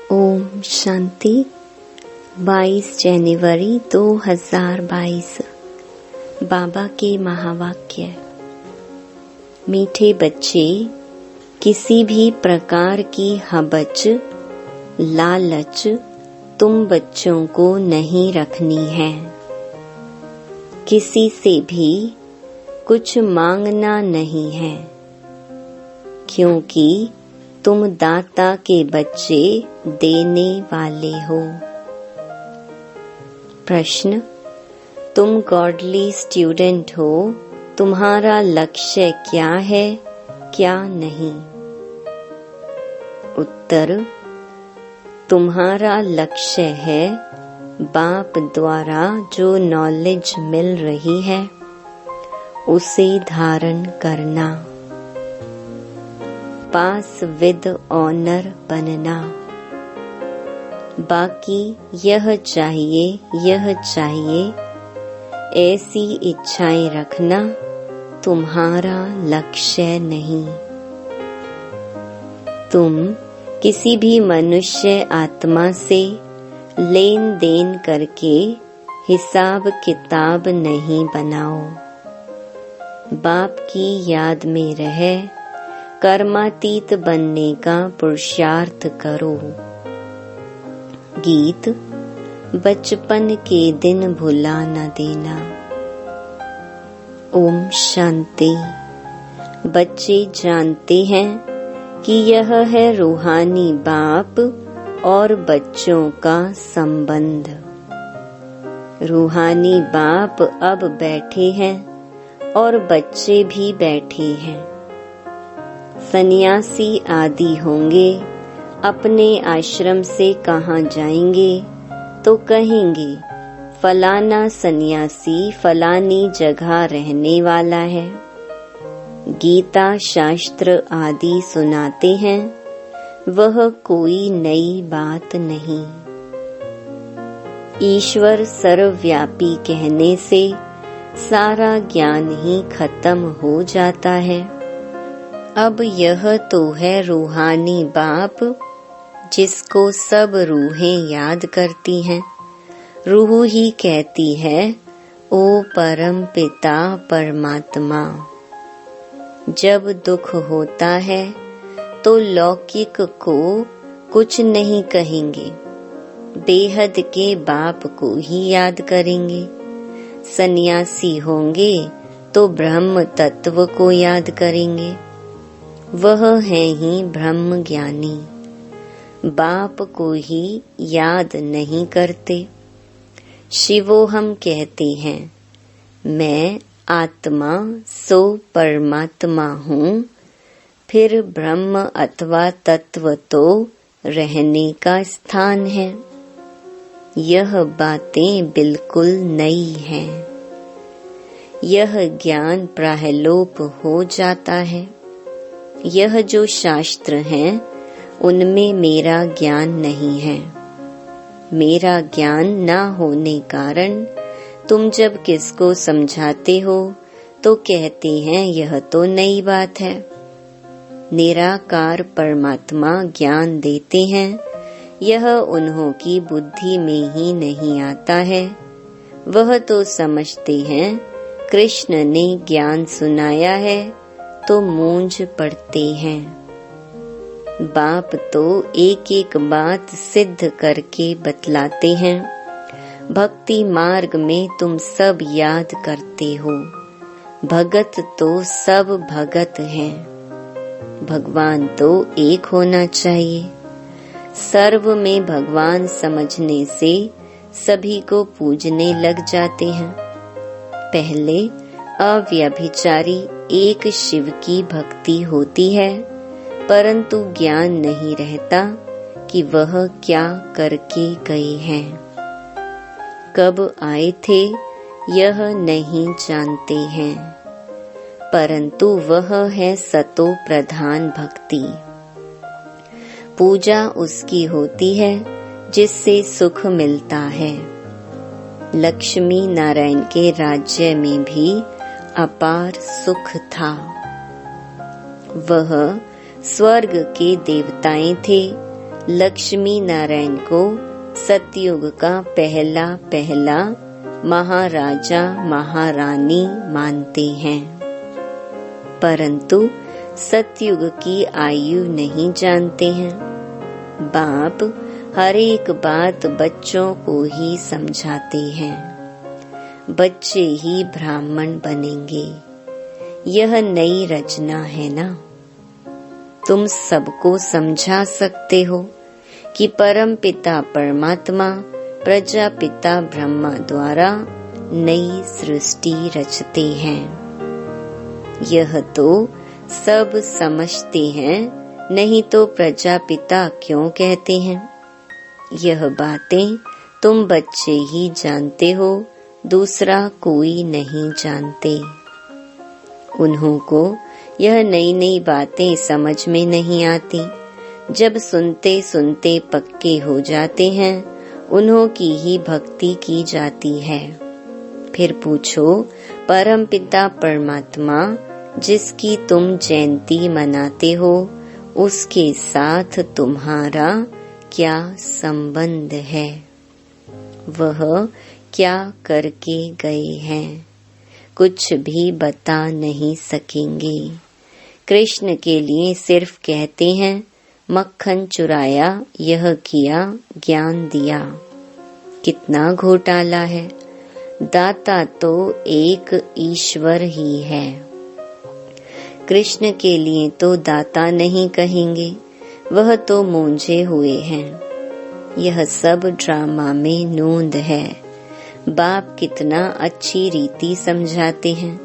ओम शांति। 22 जनवरी 2022 बाबा के महावाक्य। मीठे बच्चे, किसी भी प्रकार की हबच, लालच तुम बच्चों को नहीं रखनी है। किसी से भी कुछ मांगना नहीं है, क्योंकि तुम दाता के बच्चे देने वाले हो। प्रश्न: तुम गॉडली स्टूडेंट हो, तुम्हारा लक्ष्य क्या है, क्या नहीं? उत्तर: तुम्हारा लक्ष्य है बाप द्वारा जो नॉलेज मिल रही है उसे धारण करना, पास विद ऑनर बनना। बाकी यह चाहिए ऐसी इच्छाएं रखना तुम्हारा लक्ष्य नहीं। तुम किसी भी मनुष्य आत्मा से लेन देन करके हिसाब किताब नहीं बनाओ। बाप की याद में रह कर्मातीत बनने का पुरुषार्थ करो। गीत: बचपन के दिन भुला न देना। ओम शांति। बच्चे जानते हैं कि यह है रूहानी बाप और बच्चों का संबंध। रूहानी बाप अब बैठे हैं और बच्चे भी बैठे हैं। सन्यासी आदि होंगे, अपने आश्रम से कहाँ जाएंगे तो कहेंगे फलाना सन्यासी फलानी जगह रहने वाला है। गीता शास्त्र आदि सुनाते हैं, वह कोई नई बात नहीं। ईश्वर सर्वव्यापी कहने से सारा ज्ञान ही खत्म हो जाता है। अब यह तो है रूहानी बाप जिसको सब रूहें याद करती हैं। रूह ही कहती है, ओ परम पिता परमात्मा। जब दुख होता है तो लौकिक को कुछ नहीं कहेंगे, बेहद के बाप को ही याद करेंगे। सन्यासी होंगे तो ब्रह्म तत्व को याद करेंगे, वह है ही ब्रह्म ज्ञानी। बाप को ही याद नहीं करते। शिवोहम कहते हैं, मैं आत्मा सो परमात्मा हूँ, फिर ब्रह्म अथवा तत्व तो रहने का स्थान है। यह बातें बिल्कुल नई हैं। यह ज्ञान प्रायलोप हो जाता है। यह जो शास्त्र हैं उनमें मेरा ज्ञान नहीं है। मेरा ज्ञान न होने कारण तुम जब किसको समझाते हो तो कहते हैं यह तो नई बात है। निराकार परमात्मा ज्ञान देते हैं, यह उन्हों की बुद्धि में ही नहीं आता है। वह तो समझते हैं कृष्ण ने ज्ञान सुनाया है तो मूंझ पड़ते हैं। बाप तो एक एक बात सिद्ध करके बतलाते हैं। भक्ति मार्ग में तुम सब याद करते हो, भगत तो सब भगत हैं। भगवान तो एक होना चाहिए। सर्व में भगवान समझने से सभी को पूजने लग जाते हैं। पहले अव्यभिचारी एक शिव की भक्ति होती है, परंतु ज्ञान नहीं रहता कि वह क्या करके गए हैं, कब आए थे यह नहीं जानते हैं। परंतु वह है सतो प्रधान भक्ति। पूजा उसकी होती है जिससे सुख मिलता है। लक्ष्मी नारायण के राज्य में भी अपार सुख था। वह स्वर्ग के देवताएं थे, लक्ष्मी नारायण को सतयुग का पहला महाराजा महारानी मानते हैं, परंतु सतयुग की आयु नहीं जानते हैं। बाप हर एक बात बच्चों को ही समझाते हैं। बच्चे ही ब्राह्मण बनेंगे, यह नई रचना है ना। तुम सबको समझा सकते हो कि परम पिता परमात्मा प्रजापिता ब्रह्मा द्वारा नई सृष्टि रचते हैं। यह तो सब समझते हैं, नहीं तो प्रजापिता क्यों कहते हैं। यह बातें तुम बच्चे ही जानते हो, दूसरा कोई नहीं जानते। उन्हों को यह नई नई बातें समझ में नहीं आती। जब सुनते सुनते पक्के हो जाते हैं, उन्हों की ही भक्ति की जाती है। फिर पूछो, परम पिता परमात्मा जिसकी तुम जयंती मनाते हो, उसके साथ तुम्हारा क्या संबंध है? वह क्या करके गए हैं? कुछ भी बता नहीं सकेंगे। कृष्ण के लिए सिर्फ कहते हैं, मक्खन चुराया, यह किया, ज्ञान दिया। कितना घोटाला है। दाता तो एक ईश्वर ही है। कृष्ण के लिए तो दाता नहीं कहेंगे, वह तो मूंझे हुए हैं। यह सब ड्रामा में नोंद है। बाप कितना अच्छी रीति समझाते हैं।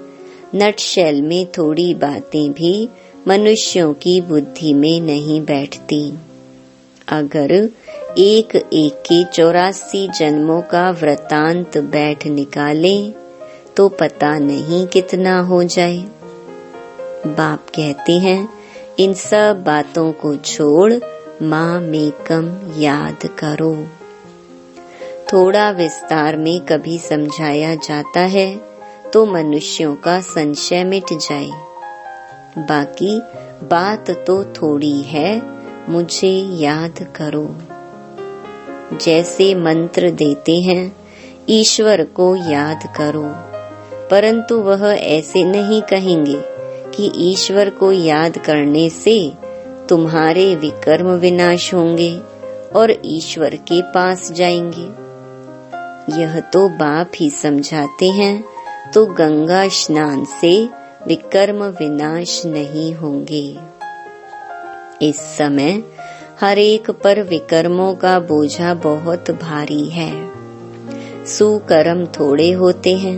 नटशेल में थोड़ी बातें भी मनुष्यों की बुद्धि में नहीं बैठती। अगर एक एक के 84 जन्मों का वृतांत बैठ निकाले तो पता नहीं कितना हो जाए। बाप कहते हैं, इन सब बातों को छोड़ माँ मेकम याद करो। थोड़ा विस्तार में कभी समझाया जाता है तो मनुष्यों का संशय मिट जाए। बाकी बात तो थोड़ी है, मुझे याद करो। जैसे मंत्र देते हैं, ईश्वर को याद करो, परंतु वह ऐसे नहीं कहेंगे कि ईश्वर को याद करने से तुम्हारे विकर्म विनाश होंगे और ईश्वर के पास जाएंगे। यह तो बाप ही समझाते हैं, तो गंगा स्नान से विकर्म विनाश नहीं होंगे। इस समय हर एक पर विकर्मों का बोझा बहुत भारी है। सुकर्म थोड़े होते हैं,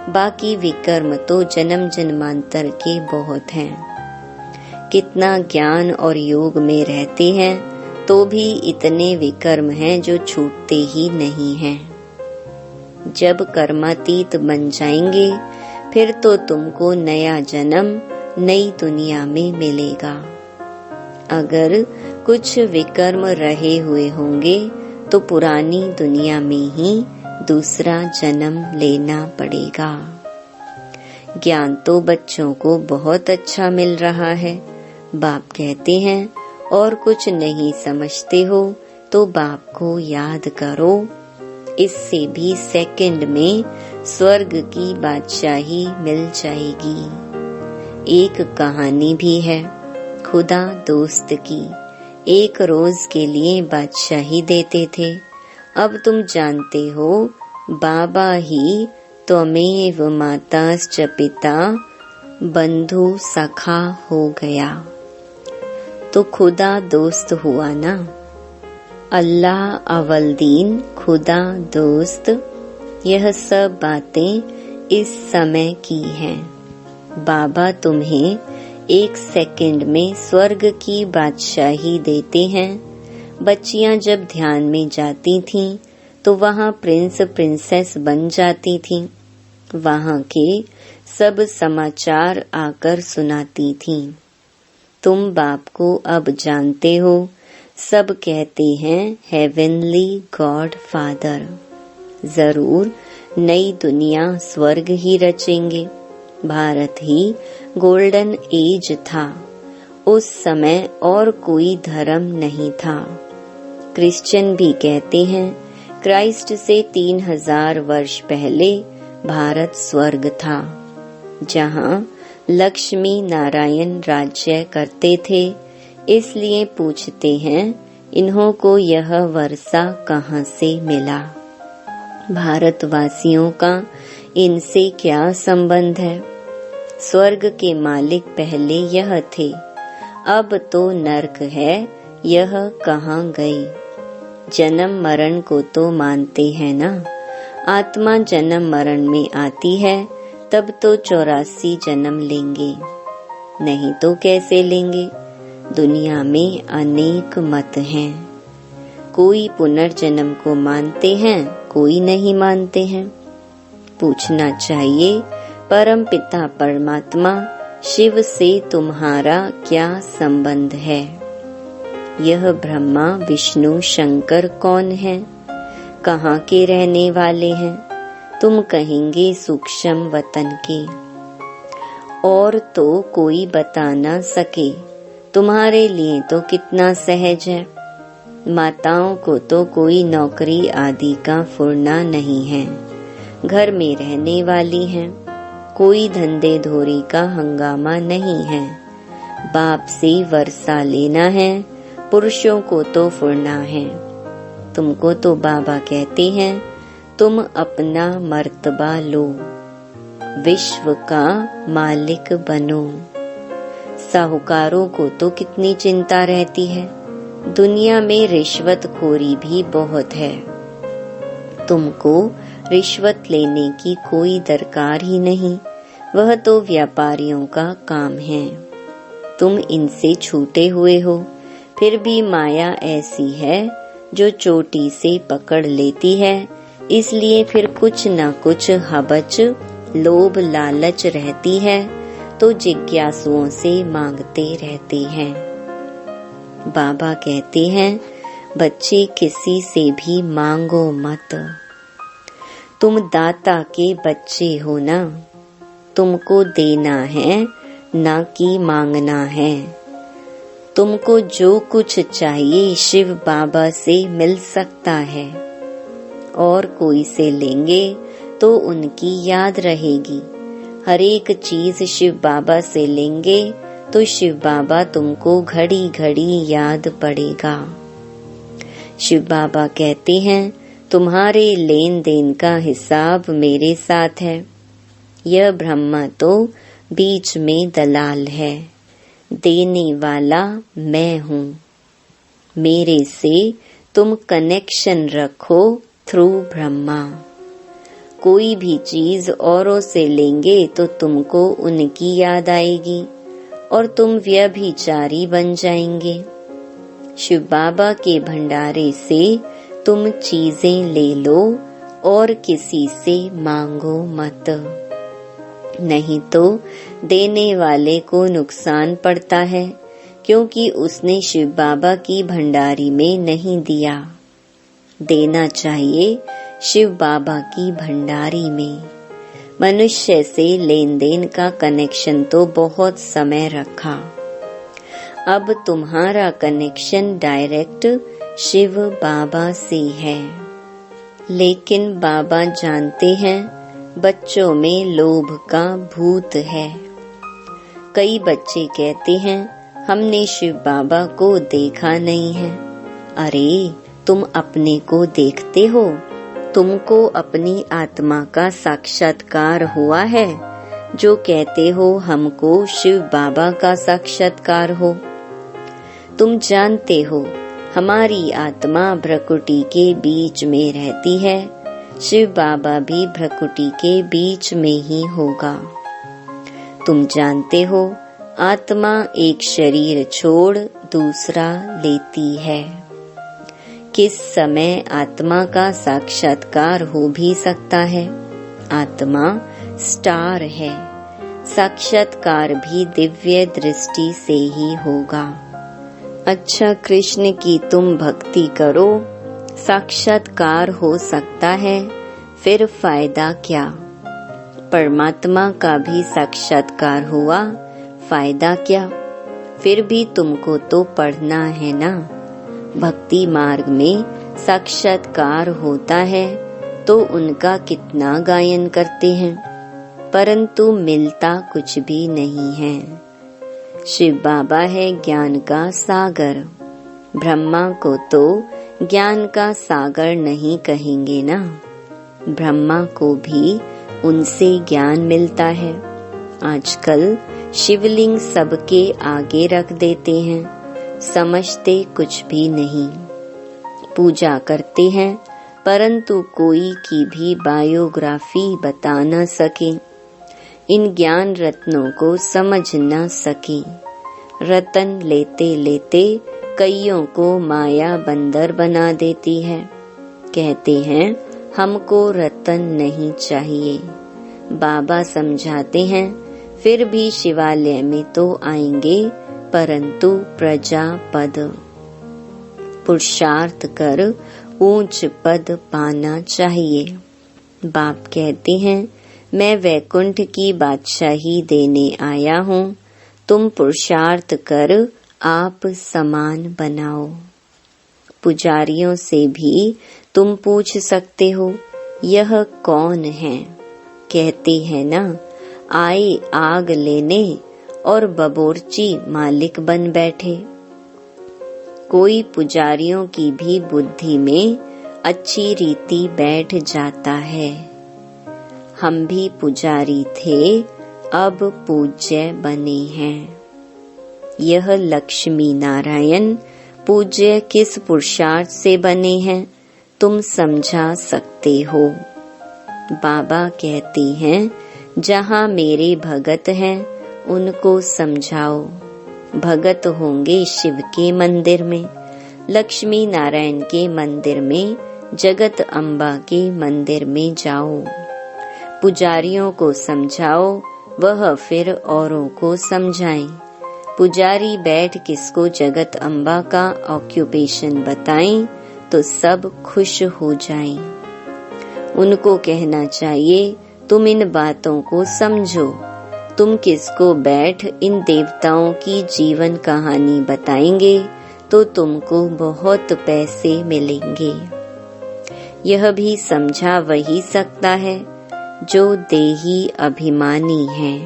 बाकी विकर्म तो जन्म जन्मांतर के बहुत हैं। कितना ज्ञान और योग में रहते हैं तो भी इतने विकर्म हैं जो छूटते ही नहीं हैं। जब कर्मातीत बन जाएंगे, फिर तो तुमको नया जन्म नई दुनिया में मिलेगा। अगर कुछ विकर्म रहे हुए होंगे तो पुरानी दुनिया में ही दूसरा जन्म लेना पड़ेगा। ज्ञान तो बच्चों को बहुत अच्छा मिल रहा है। बाप कहते हैं, और कुछ नहीं समझते हो तो बाप को याद करो। इससे भी सेकंड में स्वर्ग की बादशाही मिल जाएगी। एक कहानी भी है खुदा दोस्त की। एक रोज के लिए बादशाही देते थे। अब तुम जानते हो, बाबा ही त्वमेव माताश्च पिता बंधु सखा हो गया, तो खुदा दोस्त हुआ ना। अल्लाह अव्वल दीन, खुदा दोस्त, यह सब बातें इस समय की हैं। बाबा तुम्हें एक सेकंड में स्वर्ग की बादशाही देते हैं। बच्चियां जब ध्यान में जाती थीं, तो वहाँ प्रिंस प्रिंसेस बन जाती थीं। वहाँ के सब समाचार आकर सुनाती थीं। तुम बाप को अब जानते हो। सब कहते हैं हेवनली गॉड फादर। जरूर नई दुनिया स्वर्ग ही रचेंगे। भारत ही गोल्डन एज था। उस समय और कोई धर्म नहीं था। क्रिश्चियन भी कहते हैं क्राइस्ट से 3000 वर्ष पहले भारत स्वर्ग था, जहाँ लक्ष्मी नारायण राज्य करते थे। इसलिए पूछते हैं इन्हों को यह वर्षा कहाँ से मिला। भारतवासियों का इनसे क्या संबंध है? स्वर्ग के मालिक पहले यह थे, अब तो नरक है, यह कहाँ गए? जन्म मरण को तो मानते हैं ना। आत्मा जन्म मरण में आती है तब तो 84 जन्म लेंगे, नहीं तो कैसे लेंगे? दुनिया में अनेक मत हैं, कोई पुनर्जन्म को मानते हैं, कोई नहीं मानते हैं। पूछना चाहिए परम पिता परमात्मा शिव से तुम्हारा क्या संबंध है? यह ब्रह्मा विष्णु शंकर कौन है? कहाँ के रहने वाले हैं? तुम कहेंगे सूक्ष्म वतन के, और तो कोई बता ना सके। तुम्हारे लिए तो कितना सहज है। माताओं को तो कोई नौकरी आदि का फुर्ना नहीं है, घर में रहने वाली हैं, कोई धंधे धोरी का हंगामा नहीं है। बाप से वर्षा लेना है, पुरुषों को तो फुर्ना है। तुमको तो बाबा कहते हैं तुम अपना मर्तबा लो, विश्व का मालिक बनो। साहूकारों को तो कितनी चिंता रहती है, दुनिया में रिश्वतखोरी भी बहुत है। तुमको रिश्वत लेने की कोई दरकार ही नहीं, वह तो व्यापारियों का काम है। तुम इनसे छूटे हुए हो, फिर भी माया ऐसी है जो चोटी से पकड़ लेती है। इसलिए फिर कुछ न कुछ हबच लोभ लालच रहती है, तो जिज्ञासुओं से मांगते रहते हैं। बाबा कहते हैं बच्चे किसी से भी मांगो मत, तुम दाता के बच्चे हो ना। तुमको देना है ना कि मांगना है। तुमको जो कुछ चाहिए शिव बाबा से मिल सकता है, और कोई से लेंगे तो उनकी याद रहेगी। हर एक चीज शिव बाबा से लेंगे तो शिव बाबा तुमको घड़ी घड़ी याद पड़ेगा। शिव बाबा कहते हैं तुम्हारे लेन देन का हिसाब मेरे साथ है। यह ब्रह्मा तो बीच में दलाल है, देने वाला मैं हूँ। मेरे से तुम कनेक्शन रखो थ्रू ब्रह्मा। कोई भी चीज औरों से लेंगे तो तुमको उनकी याद आएगी और तुम व्यभिचारी बन जाएंगे। शिव बाबा के भंडारे से तुम चीजें ले लो और किसी से मांगो मत, नहीं तो देने वाले को नुकसान पड़ता है, क्योंकि उसने शिव बाबा की भंडारी में नहीं दिया। देना चाहिए शिव बाबा की भंडारी में। मनुष्य से लेन देन का कनेक्शन तो बहुत समय रखा, अब तुम्हारा कनेक्शन डायरेक्ट शिव बाबा से है। लेकिन बाबा जानते हैं बच्चों में लोभ का भूत है। कई बच्चे कहते हैं हमने शिव बाबा को देखा नहीं है। अरे तुम अपने को देखते हो? तुमको अपनी आत्मा का साक्षात्कार हुआ है जो कहते हो हमको शिव बाबा का साक्षात्कार हो? तुम जानते हो हमारी आत्मा भ्रकुटी के बीच में रहती है, शिव बाबा भी भ्रकुटी के बीच में ही होगा। तुम जानते हो आत्मा एक शरीर छोड़ दूसरा लेती है। किस समय आत्मा का साक्षात्कार हो भी सकता है? आत्मा स्टार है, साक्षात्कार भी दिव्य दृष्टि से ही होगा। अच्छा कृष्ण की तुम भक्ति करो, साक्षात्कार हो सकता है, फिर फायदा क्या? परमात्मा का भी साक्षात्कार हुआ, फायदा क्या? फिर भी तुमको तो पढ़ना है ना। भक्ति मार्ग में साक्षात्कार होता है तो उनका कितना गायन करते हैं, परंतु मिलता कुछ भी नहीं है। शिव बाबा है ज्ञान का सागर, ब्रह्मा को तो ज्ञान का सागर नहीं कहेंगे ना। ब्रह्मा को भी उनसे ज्ञान मिलता है। आजकल शिवलिंग सबके आगे रख देते हैं, समझते कुछ भी नहीं। पूजा करते हैं परंतु कोई की भी बायोग्राफी बता न सके, इन ज्ञान रत्नों को समझ न सके। रतन लेते लेते कईयों को माया बंदर बना देती है। कहते हैं हमको रतन नहीं चाहिए। बाबा समझाते हैं फिर भी शिवालय में तो आएंगे, परंतु प्रजा पद पुरुषार्थ कर ऊंच पद पाना चाहिए। बाप कहते हैं मैं वैकुंठ की बादशाही देने आया हूँ, तुम पुरुषार्थ कर आप समान बनाओ। पुजारियों से भी तुम पूछ सकते हो यह कौन है। कहते हैं ना आए आग लेने और बबोरची मालिक बन बैठे। कोई पुजारियों की भी बुद्धि में अच्छी रीति बैठ जाता है। हम भी पुजारी थे, अब पूज्य बने हैं। यह लक्ष्मी नारायण पूज्य किस पुरुषार्थ से बने हैं तुम समझा सकते हो। बाबा कहते हैं जहाँ मेरे भगत हैं उनको समझाओ। भगत होंगे शिव के मंदिर में, लक्ष्मी नारायण के मंदिर में, जगत अम्बा के मंदिर में जाओ। पुजारियों को समझाओ, वह फिर औरों को समझाएं। पुजारी बैठ किसको जगत अम्बा का ऑक्यूपेशन बताएं तो सब खुश हो जाएं। उनको कहना चाहिए तुम इन बातों को समझो। तुम किसको बैठ इन देवताओं की जीवन कहानी बताएंगे तो तुमको बहुत पैसे मिलेंगे। यह भी समझा वही सकता है जो देही अभिमानी है।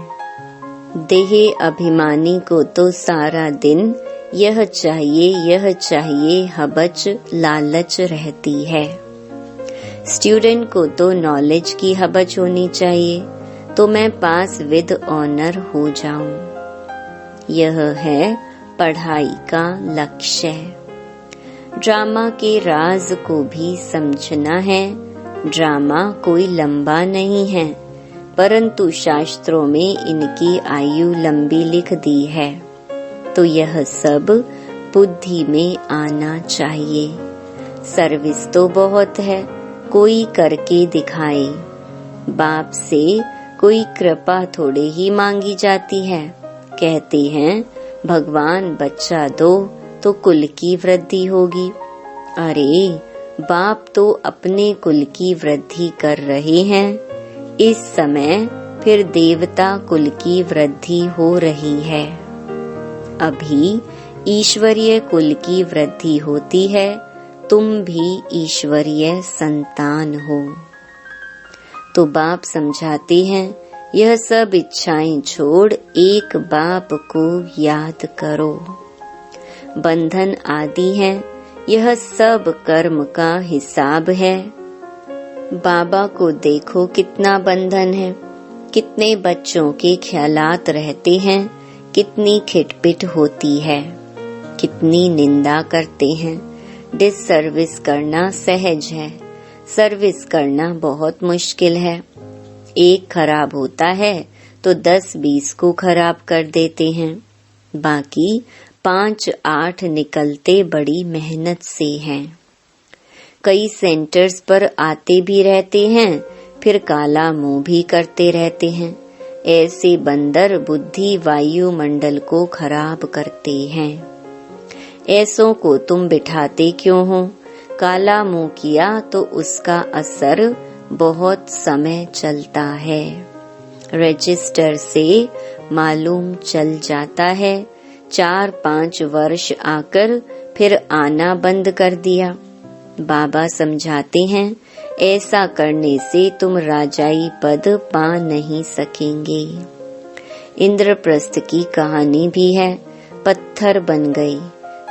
देह अभिमानी को तो सारा दिन यह चाहिए हबच लालच रहती है। स्टूडेंट को तो नॉलेज की हबच होनी चाहिए तो मैं पास विद ऑनर हो जाऊं। यह है पढ़ाई का लक्ष्य। ड्रामा के राज को भी समझना है। ड्रामा कोई लंबा नहीं है, परंतु शास्त्रों में इनकी आयु लंबी लिख दी है, तो यह सब बुद्धि में आना चाहिए। सर्विस तो बहुत है, कोई करके दिखाए। बाप से कोई कृपा थोड़े ही मांगी जाती है। कहते हैं भगवान बच्चा दो तो कुल की वृद्धि होगी। अरे बाप तो अपने कुल की वृद्धि कर रहे हैं। इस समय फिर देवता कुल की वृद्धि हो रही है। अभी ईश्वरीय कुल की वृद्धि होती है। तुम भी ईश्वरीय संतान हो। तो बाप समझाते हैं यह सब इच्छाएं छोड़ एक बाप को याद करो। बंधन आदि है, यह सब कर्म का हिसाब है। बाबा को देखो कितना बंधन है, कितने बच्चों के ख्यालात रहते हैं, कितनी खिटपिट होती है, कितनी निंदा करते हैं। डिससर्विस करना सहज है, सर्विस करना बहुत मुश्किल है। एक खराब होता है तो 10-20 को खराब कर देते हैं, बाकी 5-8 निकलते बड़ी मेहनत से हैं। कई सेंटर्स पर आते भी रहते हैं, फिर काला मुंह भी करते रहते हैं। ऐसे बंदर बुद्धि वायुमंडल को खराब करते हैं। ऐसों को तुम बिठाते क्यों हो? काला मुंह किया तो उसका असर बहुत समय चलता है। रजिस्टर से मालूम चल जाता है। 4-5 वर्ष आकर फिर आना बंद कर दिया। बाबा समझाते हैं, ऐसा करने से तुम राजाई पद पा नहीं सकेंगे। इंद्रप्रस्थ की कहानी भी है, पत्थर बन गए,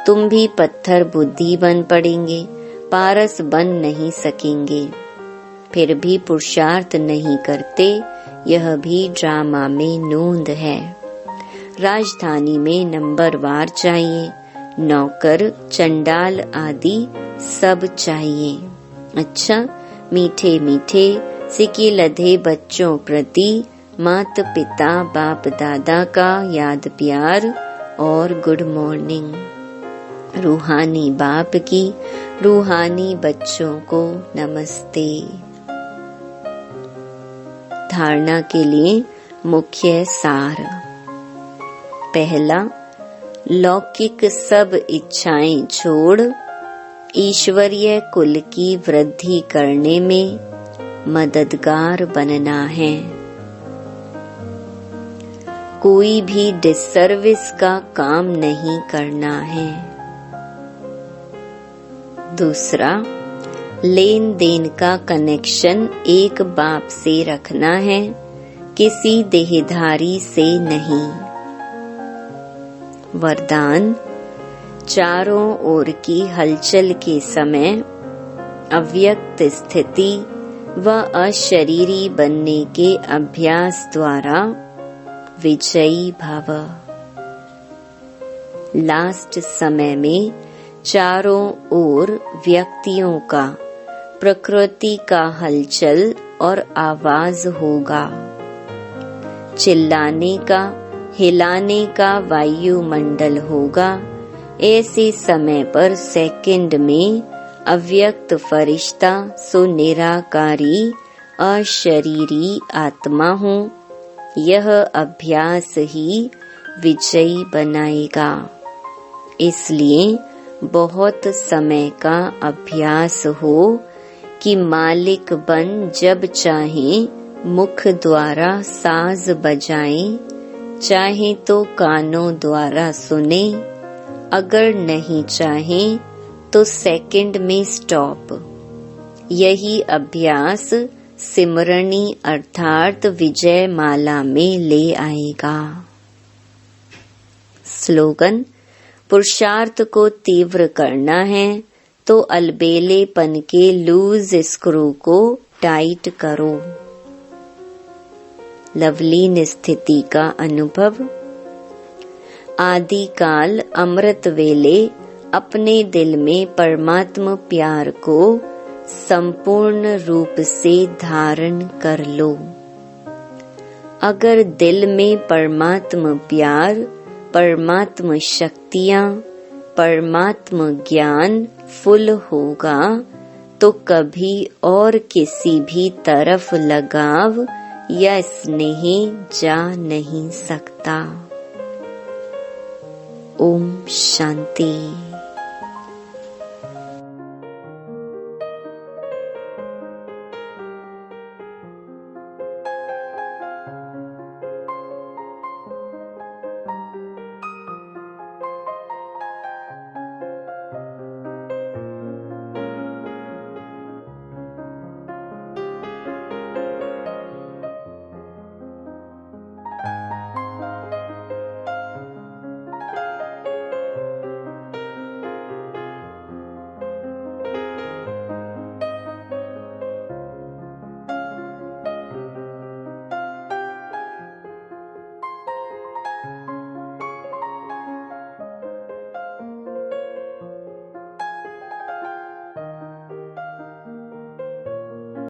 तुम भी पत्थर बुद्धि बन पड़ेंगे, पारस बन नहीं सकेंगे। फिर भी पुरुषार्थ नहीं करते, यह भी ड्रामा में नोंद है। राजधानी में नंबरवार चाहिए, नौकर चंडाल आदि सब चाहिए। अच्छा, मीठे मीठे सिके लधे बच्चों प्रति माता पिता बाप दादा का याद प्यार और गुड मॉर्निंग। रूहानी बाप की रूहानी बच्चों को नमस्ते। धारणा के लिए मुख्य सार। पहला, लौकिक सब इच्छाएं छोड़ ईश्वरीय कुल की वृद्धि करने में मददगार बनना है। कोई भी डिसर्विस का काम नहीं करना है। दूसरा, लेन देन का कनेक्शन एक बाप से रखना है, किसी देहधारी से नहीं। वरदान, चारों ओर की हलचल के समय अव्यक्त स्थिति व अशरीरी बनने के अभ्यास द्वारा विजयी भव। लास्ट समय में चारों ओर व्यक्तियों का प्रकृति का हलचल और आवाज होगा। चिल्लाने का, हिलाने का वायुमंडल होगा। ऐसे समय पर सेकंड में अव्यक्त फरिश्ता सो निराकारी अशरीरी आत्मा हूँ, यह अभ्यास ही विजयी बनाएगा। इसलिए बहुत समय का अभ्यास हो कि मालिक बन जब चाहे मुख द्वारा साज बजाएं, चाहे तो कानों द्वारा सुने, अगर नहीं चाहे तो सेकंड में स्टॉप। यही अभ्यास सिमरनी अर्थात विजय माला में ले आएगा। स्लोगन, पुरुषार्थ को तीव्र करना है तो अलबेलेपन के लूज स्क्रू को टाइट करो। लवलीन स्थिति का अनुभव। आदिकाल अमृत वेले अपने दिल में परमात्मा प्यार को संपूर्ण रूप से धारण कर लो। अगर दिल में परमात्मा प्यार, परमात्मा शक्तियाँ, परमात्मा ज्ञान फुल होगा तो कभी और किसी भी तरफ लगाव या स्नेह जा नहीं सकता। ओम शांति।